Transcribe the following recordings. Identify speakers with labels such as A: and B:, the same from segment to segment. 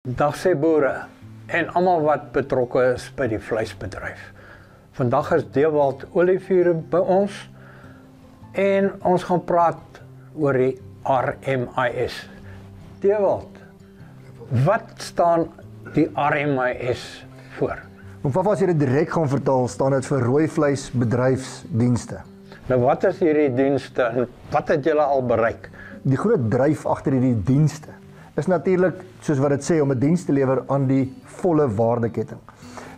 A: Dag sê boere en almal wat betrokke is by die vleisbedryf. Vandag is Dewald Olivier by ons en ons gaan praat oor die RMIS. Dewald, wat staan die RMIS voor?
B: As jy dit direk gaan vertaal, staan dit vir rooi vleisbedryfsdienste.
A: Nou wat is hierdie dienste en wat het julle al bereik?
B: Die groot dryf agter hierdie dienste is natuurlik, soos wat dit sê, om 'n diens te lewer aan die volle waardeketting.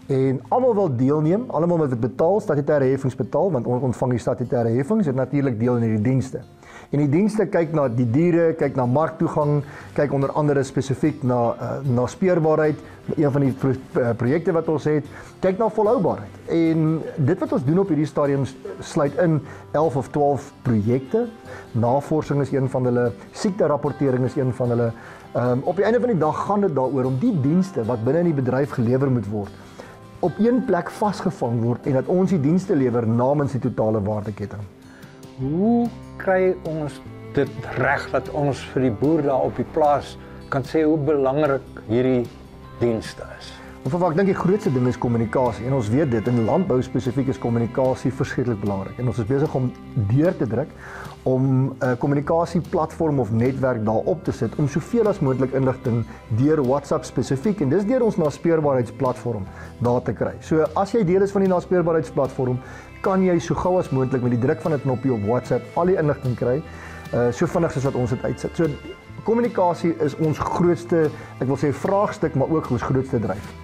B: En almal wil deelneem, almal wat dit betaal, statutêre heffings betaal, want ons ontvang die statutêre heffings, het natuurlik deel in hierdie dienste. En die dienste kyk na die diere, kyk na marktoegang, kyk onder andere spesifiek na speurbaarheid, een van die projekte wat ons het, kyk na volhoubaarheid. En dit wat ons doen op hierdie stadium sluit in 11 of 12 projekte. Navorsing is een van hulle, siekterapportering is een van hulle. Op die einde van die dag gaan dit daaroor om die dienste wat binne in die bedryf gelewer moet word, op een plek vasgevang word en dat ons die dienste lewer namens die totale waardeketting.
A: Hoe kry ons dit reg dat ons vir die boer daar op die plaas kan sê hoe belangrik hierdie dienste is?
B: Ek dink die grootste ding is kommunikasie en ons weet dit, in landbou spesifiek is kommunikasie verskriklik belangrik en ons is besig om deur te druk om 'n kommunikasieplatform of netwerk daarop te sit om soveel as moontlik inligting deur WhatsApp spesifiek en dis deur ons naspeurbaarheidsplatform daar te kry. So as jy deel is van die naspeurbaarheidsplatform, kan jy so gou as moontlik met die druk van 'n knoppie op WhatsApp al die inligting kry, so vinnig soos wat ons dit uitsit. So kommunikasie is ons grootste, ek wil sê vraagstuk, maar ook ons grootste dryf.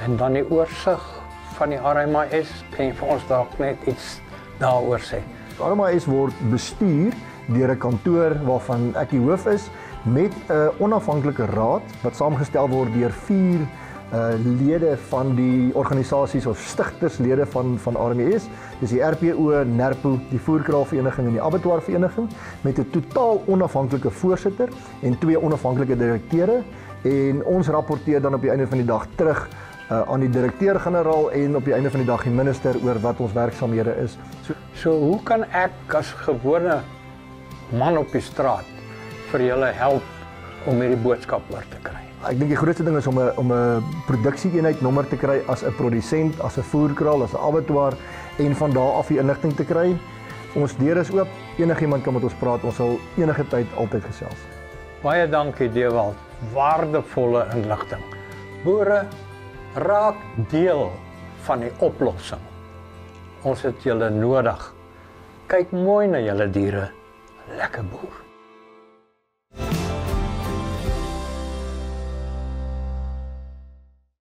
A: En dan die oorsig van die RMIS, kan jy vir ons dalk net iets daaroor sê?
B: RMIS word bestuur deur 'n kantoor waarvan ek die hoof is, met 'n onafhanklike raad wat saamgestel word deur 4 lede van die organisasies of stigterslede van RMIS. Dis die RPO, NERPO, die Voerkraalvereniging en die Abattoirvereniging, met 'n totaal onafhanklike voorsitter en 2 onafhanklike direkteure. En ons rapporteer dan op die einde van die dag terug aan die direkteur-generaal en op die einde van die dag die minister oor wat ons werksaamhede is.
A: So hoe kan ek as gewone man op die straat vir julle help om hierdie boodskap oor te kry?
B: Ek dink die grootste ding is om 'n produksieeenheid nommer te kry as 'n produsent, as 'n voerkraal, as 'n abattoir en van daar af die inligting te kry. Ons deur is oop, enigiemand kan met ons praat, ons sal enige tyd altyd gesels.
A: Baie dankie Dewald, waardevolle inligting. Boere, raak deel van die oplossing. Ons het julle nodig. Kyk mooi na julle diere. Lekker boer.